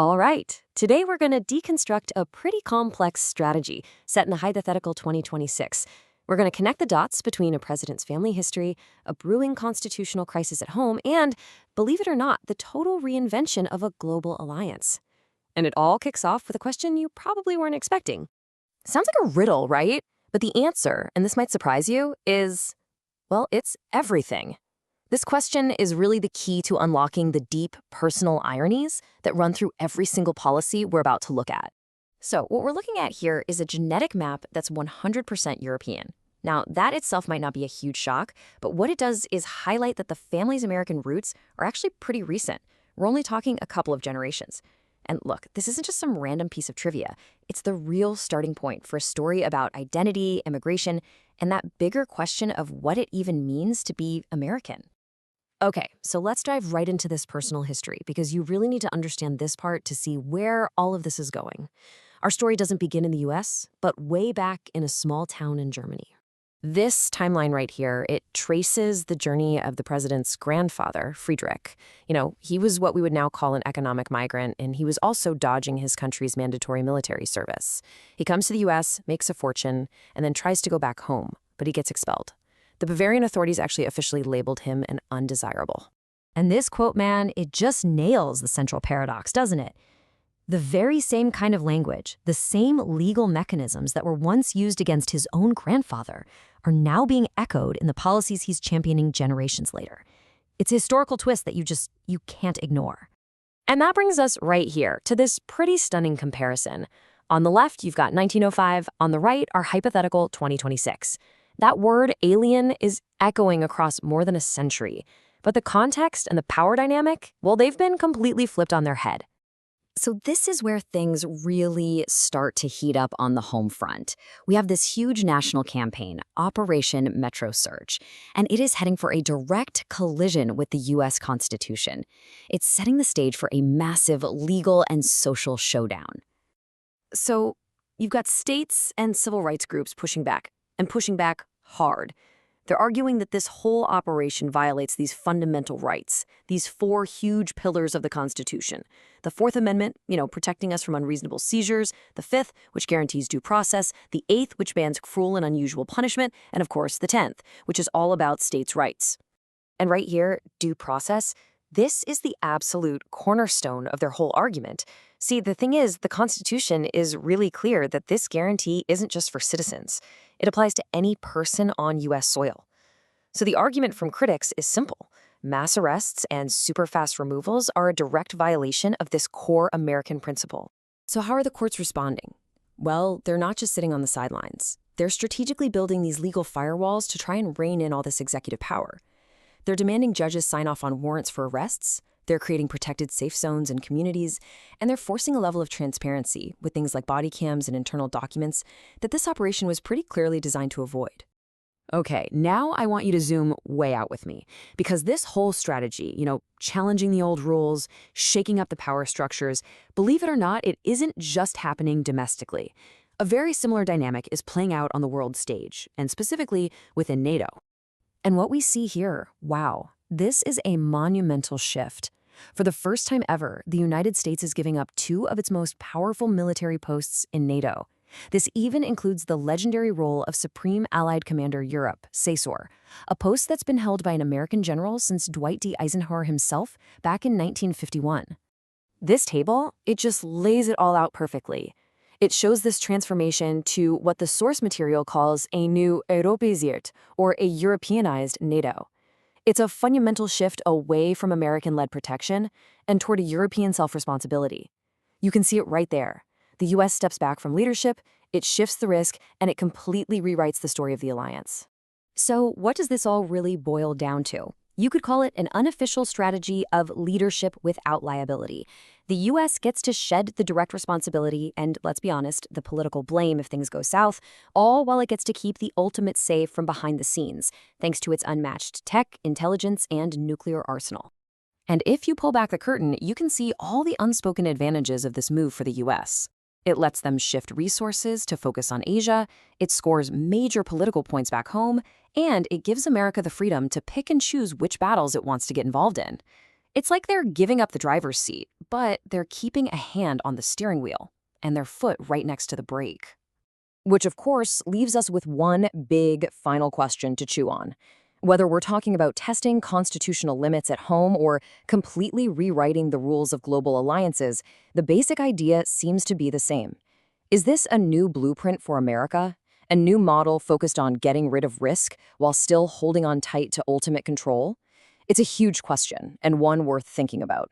All right, today we're going to deconstruct a pretty complex strategy set in the hypothetical 2026. We're going to connect the dots between a president's family history, a brewing constitutional crisis at home, and, believe it or not, the total reinvention of a global alliance. And it all kicks off with a question you probably weren't expecting. Sounds like a riddle, right? But the answer, and this might surprise you, is, well, it's everything. This question is really the key to unlocking the deep personal ironies that run through every single policy we're about to look at. So what we're looking at here is a genetic map that's 100% European. Now, that itself might not be a huge shock, but what it does is highlight that the family's American roots are actually pretty recent. We're only talking a couple of generations. And look, this isn't just some random piece of trivia. It's the real starting point for a story about identity, immigration, and that bigger question of what it even means to be American. Okay, so let's dive right into this personal history because you really need to understand this part to see where all of this is going. Our story doesn't begin in the US, but way back in a small town in Germany. This timeline right here, it traces the journey of the president's grandfather, Friedrich. He was what we would now call an economic migrant, and he was also dodging his country's mandatory military service. He comes to the US, makes a fortune, and then tries to go back home, but he gets expelled. The Bavarian authorities actually officially labeled him an undesirable. And this quote, man, it just nails the central paradox, doesn't it? The very same kind of language, the same legal mechanisms that were once used against his own grandfather are now being echoed in the policies he's championing generations later. It's a historical twist that you can't ignore. And that brings us right here to this pretty stunning comparison. On the left, you've got 1905. On the right, our hypothetical 2026. That word alien is echoing across more than a century. But the context and the power dynamic, well, they've been completely flipped on their head. So this is where things really start to heat up on the home front. We have this huge national campaign, Operation Metro Search, and it is heading for a direct collision with the U.S. Constitution. It's setting the stage for a massive legal and social showdown. So you've got states and civil rights groups pushing back, and pushing back hard. They're arguing that this whole operation violates these fundamental rights, these four huge pillars of the Constitution. The Fourth Amendment, protecting us from unreasonable seizures, the Fifth, which guarantees due process, the Eighth, which bans cruel and unusual punishment, and of course the 10th, which is all about states' rights. And right here, due process, this is the absolute cornerstone of their whole argument. See, the thing is, the Constitution is really clear that this guarantee isn't just for citizens. It applies to any person on U.S. soil. So the argument from critics is simple. Mass arrests and super fast removals are a direct violation of this core American principle. So how are the courts responding? Well, they're not just sitting on the sidelines. They're strategically building these legal firewalls to try and rein in all this executive power. They're demanding judges sign off on warrants for arrests, they're creating protected safe zones in communities, and they're forcing a level of transparency with things like body cams and internal documents that this operation was pretty clearly designed to avoid. Okay, now I want you to zoom way out with me, because this whole strategy, challenging the old rules, shaking up the power structures, believe it or not, it isn't just happening domestically. A very similar dynamic is playing out on the world stage, and specifically within NATO. And what we see here, wow, this is a monumental shift. For the first time ever, the United States is giving up two of its most powerful military posts in NATO. This even includes the legendary role of Supreme Allied Commander Europe, SASOR, a post that's been held by an American general since Dwight D. Eisenhower himself back in 1951. This table, it just lays it all out perfectly. It shows this transformation to what the source material calls a new Europäisiert, or a Europeanized NATO. It's a fundamental shift away from American-led protection and toward a European self-responsibility. You can see it right there. The U.S. steps back from leadership, it shifts the risk, and it completely rewrites the story of the alliance. So what does this all really boil down to? You could call it an unofficial strategy of leadership without liability. The U.S. gets to shed the direct responsibility and, let's be honest, the political blame if things go south, all while it gets to keep the ultimate say from behind the scenes, thanks to its unmatched tech, intelligence, and nuclear arsenal. And if you pull back the curtain, you can see all the unspoken advantages of this move for the U.S. It lets them shift resources to focus on Asia, it scores major political points back home, and it gives America the freedom to pick and choose which battles it wants to get involved in. It's like they're giving up the driver's seat, but they're keeping a hand on the steering wheel and their foot right next to the brake. Which, of course, leaves us with one big final question to chew on. Whether we're talking about testing constitutional limits at home or completely rewriting the rules of global alliances, the basic idea seems to be the same. Is this a new blueprint for America? A new model focused on getting rid of risk while still holding on tight to ultimate control? It's a huge question and one worth thinking about.